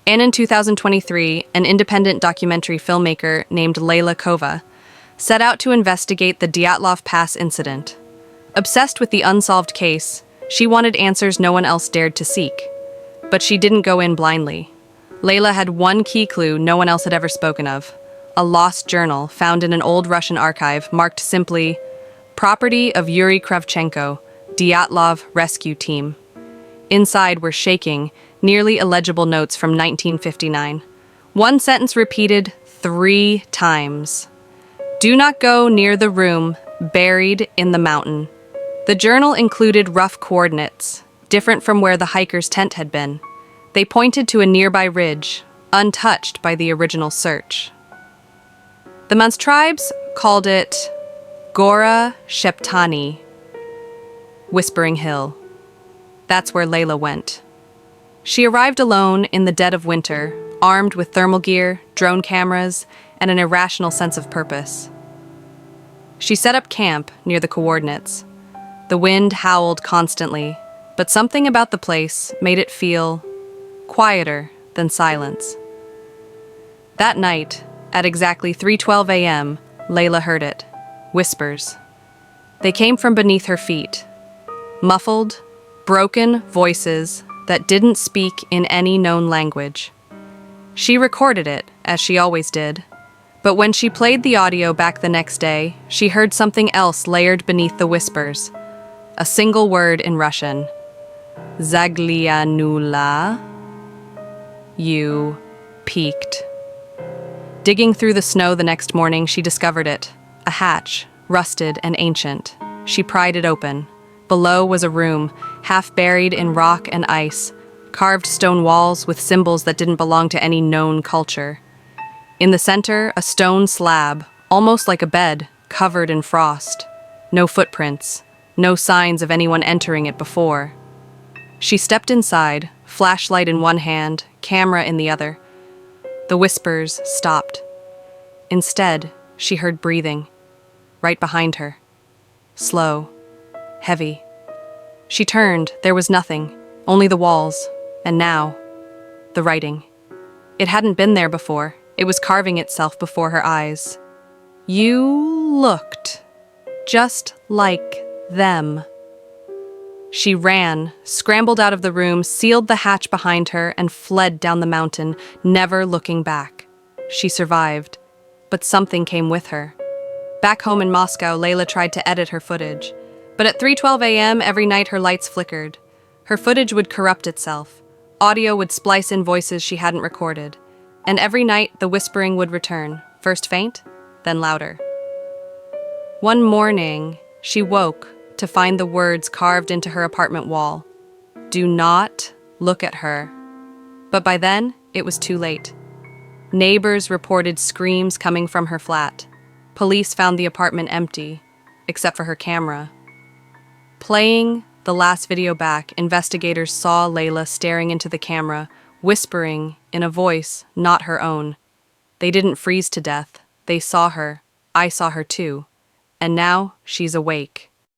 And in 2023, an independent documentary filmmaker named Leila Kova set out to investigate the Dyatlov Pass Incident. Obsessed with the unsolved case, she wanted answers no one else dared to seek. But she didn't go in blindly. Leila had one key clue no one else had ever spoken of: a lost journal found in an old Russian archive marked simply, "Property of Yuri Kravchenko, Dyatlov Rescue Team." Inside were shaking, nearly illegible notes from 1959. One sentence repeated 3 times. "Do not go near the room buried in the mountain." The journal included rough coordinates, different from where the hiker's tent had been. They pointed to a nearby ridge, untouched by the original search. The Man's tribes called it Gora Sheptani, Whispering Hill. That's where Leila went. She arrived alone in the dead of winter, armed with thermal gear, drone cameras, and an irrational sense of purpose. She set up camp near the coordinates. The wind howled constantly, but something about the place made it feel quieter than silence. That night, at exactly 3:12 a.m., Leila heard it. Whispers. They came from beneath her feet. Muffled, broken voices that didn't speak in any known language. She recorded it, as she always did. But when she played the audio back the next day, she heard something else layered beneath the whispers. A single word in Russian. Zaglianula. You peeked. Digging through the snow the next morning, she discovered it. A hatch, rusted and ancient. She pried it open. Below was a room, half buried in rock and ice, carved stone walls with symbols that didn't belong to any known culture. In the center, a stone slab, almost like a bed, covered in frost. No footprints, no signs of anyone entering it before. She stepped inside, flashlight in one hand, camera in the other. The whispers stopped. Instead, she heard breathing, right behind her. Slow, heavy. She turned, there was nothing, only the walls, and now, the writing. It hadn't been there before. It was carving itself before her eyes. You looked just like them. She ran, scrambled out of the room, sealed the hatch behind her, and fled down the mountain, never looking back. She survived, but something came with her. Back home in Moscow, Leila tried to edit her footage. But at 3:12 a.m., every night her lights flickered. Her footage would corrupt itself. Audio would splice in voices she hadn't recorded. And every night, the whispering would return, first faint, then louder. One morning, she woke to find the words carved into her apartment wall. Do not look at her. But by then, it was too late. Neighbors reported screams coming from her flat. Police found the apartment empty, except for her camera. Playing the last video back, investigators saw Leila staring into the camera, whispering in a voice not her own. They didn't freeze to death. They saw her. I saw her too. And now she's awake.